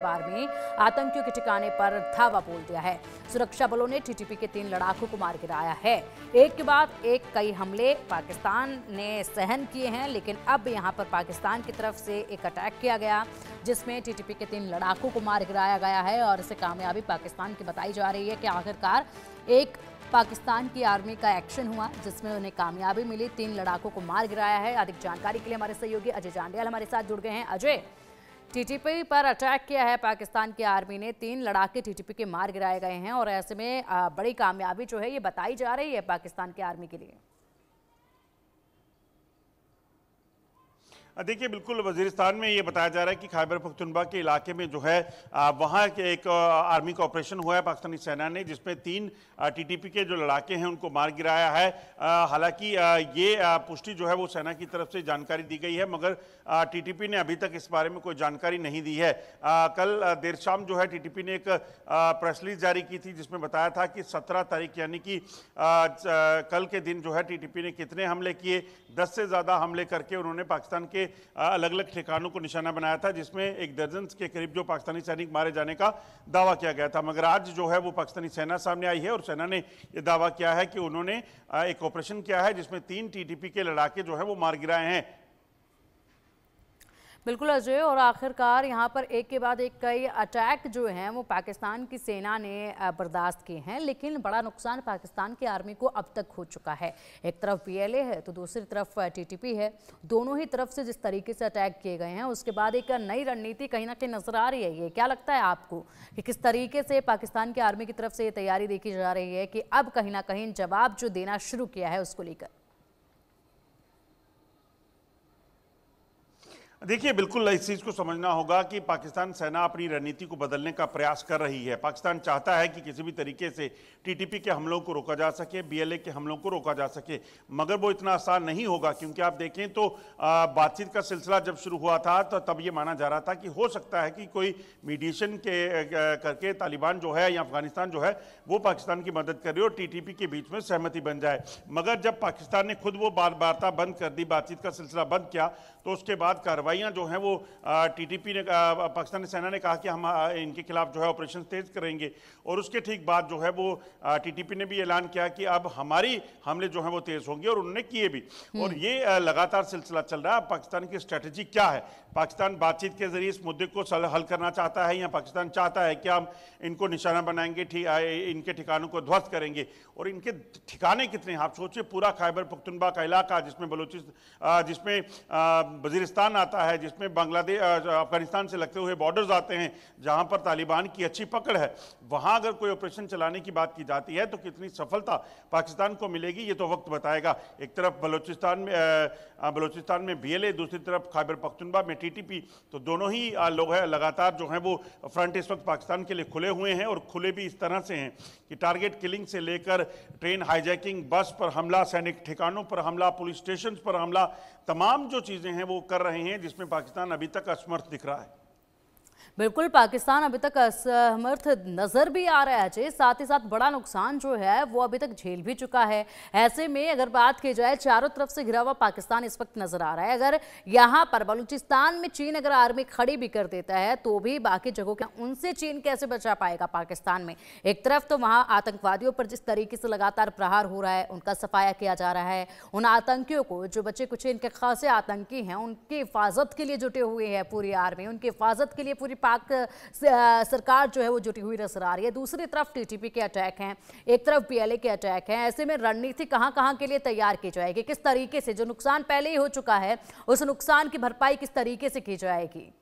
बार में आतंकियों के ठिकाने पर धावा बोल दिया है। सुरक्षा बलों ने टीटीपी के 3 लड़ाकों को मार गिराया है। एक के बाद एक कई हमले पाकिस्तान ने सहन किए हैं, लेकिन अब यहां पर पाकिस्तान की तरफ से एक अटैक किया गया जिसमें टीटीपी के 3 लड़ाकों को मार गिराया गया है और इसे कामयाबी पाकिस्तान की बताई जा रही है कि आखिरकार एक पाकिस्तान की आर्मी का एक्शन हुआ जिसमें उन्हें कामयाबी मिली। 3 लड़ाकों को मार गिराया है। अधिक जानकारी के लिए हमारे सहयोगी अजय जांडियाल हमारे साथ जुड़ गए हैं। अजय, टीटीपी पर अटैक किया है पाकिस्तान की आर्मी ने, 3 लड़ाके टीटीपी के मार गिराए गए हैं और ऐसे में बड़ी कामयाबी जो है ये बताई जा रही है पाकिस्तान की आर्मी के लिए। देखिए, बिल्कुल वजीरिस्तान में ये बताया जा रहा है कि खैबर पख्तूनख्वा के इलाके में जो है वहाँ के एक आर्मी का ऑपरेशन हुआ है पाकिस्तानी सेना ने, जिसमें 3 टीटीपी के जो लड़ाके हैं उनको मार गिराया है। हालांकि ये पुष्टि जो है वो सेना की तरफ से जानकारी दी गई है, मगर टीटीपी ने अभी तक इस बारे में कोई जानकारी नहीं दी है। कल देर शाम जो है टीटीपी ने एक प्रेस रिलीज जारी की थी जिसमें बताया था कि 17 तारीख यानी कि कल के दिन जो है टीटीपी ने कितने हमले किए, 10 से ज़्यादा हमले करके उन्होंने पाकिस्तान के अलग अलग ठिकानों को निशाना बनाया था, जिसमें एक दर्जन के करीब जो पाकिस्तानी सैनिक मारे जाने का दावा किया गया था। मगर आज जो है वो पाकिस्तानी सेना सामने आई है और सेना ने यह दावा किया है कि उन्होंने एक ऑपरेशन किया है जिसमें 3 टीटीपी के लड़ाके जो है वो मार गिराए हैं। बिल्कुल अजय, और आखिरकार यहाँ पर एक के बाद एक कई अटैक जो हैं वो पाकिस्तान की सेना ने बर्दाश्त किए हैं, लेकिन बड़ा नुकसान पाकिस्तान की आर्मी को अब तक हो चुका है। एक तरफ पीएलए है तो दूसरी तरफ टीटीपी है। दोनों ही तरफ से जिस तरीके से अटैक किए गए हैं उसके बाद एक नई रणनीति कहीं ना कहीं नजर आ रही है। ये क्या लगता है आपको कि किस तरीके से पाकिस्तान की आर्मी की तरफ से ये तैयारी देखी जा रही है कि अब कहीं ना कहीं जवाब जो देना शुरू किया है उसको लेकर? देखिए, बिल्कुल इस चीज़ को समझना होगा कि पाकिस्तान सेना अपनी रणनीति को बदलने का प्रयास कर रही है। पाकिस्तान चाहता है कि किसी भी तरीके से टीटीपी के हमलों को रोका जा सके, बीएलए के हमलों को रोका जा सके, मगर वो इतना आसान नहीं होगा, क्योंकि आप देखें तो बातचीत का सिलसिला जब शुरू हुआ था तो तब ये माना जा रहा था कि हो सकता है कि कोई मीडिएशन करके तालिबान जो है या अफगानिस्तान जो है वो पाकिस्तान की मदद करे और टीटीपी के बीच में सहमति बन जाए। मगर जब पाकिस्तान ने खुद वो वार्ता बंद कर दी, बातचीत का सिलसिला बंद किया, तो उसके बाद कार्रवाइयाँ जो हैं वो टीटीपी ने पाकिस्तानी सेना ने कहा कि हम इनके खिलाफ जो है ऑपरेशन तेज करेंगे, और उसके ठीक बाद जो है वो टीटीपी ने भी ऐलान किया कि अब हमारी हमले जो हैं वो तेज होंगे, और उन्होंने किए भी। और ये लगातार सिलसिला चल रहा है। पाकिस्तान की स्ट्रेटजी क्या है? पाकिस्तान बातचीत के जरिए इस मुद्दे को हल करना चाहता है, या पाकिस्तान चाहता है कि हम इनको निशाना बनाएंगे, इनके ठिकानों को ध्वस्त करेंगे? और इनके ठिकाने कितने हैं आप सोचिए। पूरा खैबर पख्तूनख्वा का इलाका, जिसमें वजीरिस्तान आता है, जिसमें बांग्लादेश अफगानिस्तान से लगते हुए बॉर्डर्स आते हैं, जहां पर तालिबान की अच्छी पकड़ है, वहां अगर कोई ऑपरेशन चलाने की बात की जाती है तो कितनी सफलता पाकिस्तान को मिलेगी ये तो वक्त बताएगा। एक तरफ बलोचिस्तान में बीएलए, दूसरी तरफ खैबर पख्तूनख्वा में टीटीपी, तो दोनों ही लोग हैं लगातार जो हैं वो फ्रंट इस वक्त पाकिस्तान के लिए खुले हुए हैं, और खुले भी इस तरह से हैं कि टारगेट किलिंग से लेकर ट्रेन हाईजैकिंग, बस पर हमला, सैनिक ठिकानों पर हमला, पुलिस स्टेशन पर हमला, तमाम जो चीज़ें हैं वो कर रहे हैं, जिसमें पाकिस्तान अभी तक असमर्थ दिख रहा है। बिल्कुल, पाकिस्तान अभी तक असमर्थ नजर भी आ रहा है। साथ ही साथ बड़ा नुकसान जो है वो अभी तक झेल भी चुका है। ऐसे में अगर बात की जाए, चारों तरफ से घिरा हुआ पाकिस्तान इस वक्त नजर आ रहा है। अगर यहाँ पर बलूचिस्तान में चीन अगर आर्मी खड़ी भी कर देता है तो भी बाकी जगहों के उनसे चीन कैसे बचा पाएगा पाकिस्तान में? एक तरफ तो वहाँ आतंकवादियों पर जिस तरीके से लगातार प्रहार हो रहा है, उनका सफाया किया जा रहा है, उन आतंकियों को जो बच्चे कुछ इनके खासे आतंकी हैं उनकी हिफाजत के लिए जुटे हुए हैं पूरी आर्मी, उनकी हिफाजत के लिए पूरी पाक सरकार जो है वो जुटी हुई नजर आ रही है। दूसरी तरफ टीटीपी के अटैक हैं, एक तरफ बीएलए के अटैक हैं। ऐसे में रणनीति कहां के लिए तैयार की जाएगी? किस तरीके से जो नुकसान पहले ही हो चुका है उस नुकसान की भरपाई किस तरीके से की जाएगी?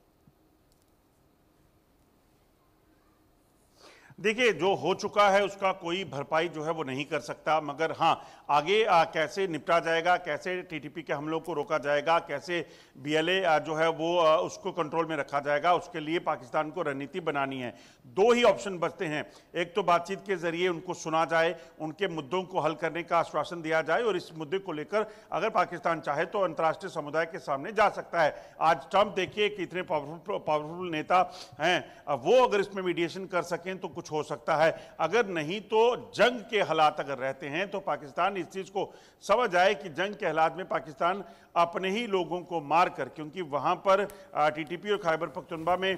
देखिए, जो हो चुका है उसका कोई भरपाई जो है वो नहीं कर सकता, मगर हाँ, आगे कैसे निपटा जाएगा, कैसे टीटीपी के हमलों को रोका जाएगा, कैसे बीएलए जो है वो उसको कंट्रोल में रखा जाएगा, उसके लिए पाकिस्तान को रणनीति बनानी है। 2 ही ऑप्शन बचते हैं। एक तो बातचीत के जरिए उनको सुना जाए, उनके मुद्दों को हल करने का आश्वासन दिया जाए, और इस मुद्दे को लेकर अगर पाकिस्तान चाहे तो अंतर्राष्ट्रीय समुदाय के सामने जा सकता है। आज ट्रंप देखिए कि इतने पावरफुल नेता हैं, वो अगर इसमें मीडिएशन कर सकें तो कुछ कुछ हो सकता है। अगर नहीं तो जंग के हालात अगर रहते हैं तो पाकिस्तान इस चीज को समझ आए कि जंग के हालात में पाकिस्तान अपने ही लोगों को मार कर, क्योंकि वहां पर टीटीपी और खैबर पख्तूनख्वा में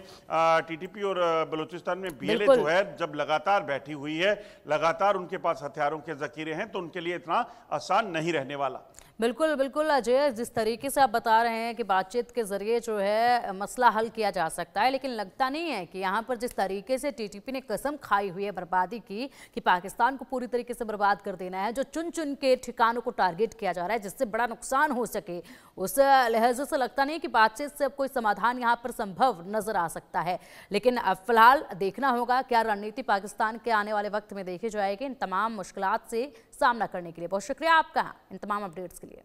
टीटीपी और बलूचिस्तान में बीएलए जो है जब लगातार बैठी हुई है, लगातार उनके पास हथियारों के जखीरे हैं, तो उनके लिए इतना आसान नहीं रहने वाला। बिल्कुल बिल्कुल अजय, जिस तरीके से आप बता रहे हैं कि बातचीत के जरिए जो है मसला हल किया जा सकता है, लेकिन लगता नहीं है कि यहाँ पर जिस तरीके से टीटीपी ने कसम खाई हुई है बर्बादी की कि पाकिस्तान को पूरी तरीके से बर्बाद कर देना है, जो चुन चुन के ठिकानों को टारगेट किया जा रहा है जिससे बड़ा नुकसान हो सके, उस लिहाजे से लगता नहीं कि बातचीत से अब कोई समाधान यहाँ पर संभव नजर आ सकता है। लेकिन अब फिलहाल देखना होगा क्या रणनीति पाकिस्तान के आने वाले वक्त में देखी जाएगी इन तमाम मुश्किलात से सामना करने के लिए। बहुत शुक्रिया आपका इन तमाम अपडेट्स के लिए।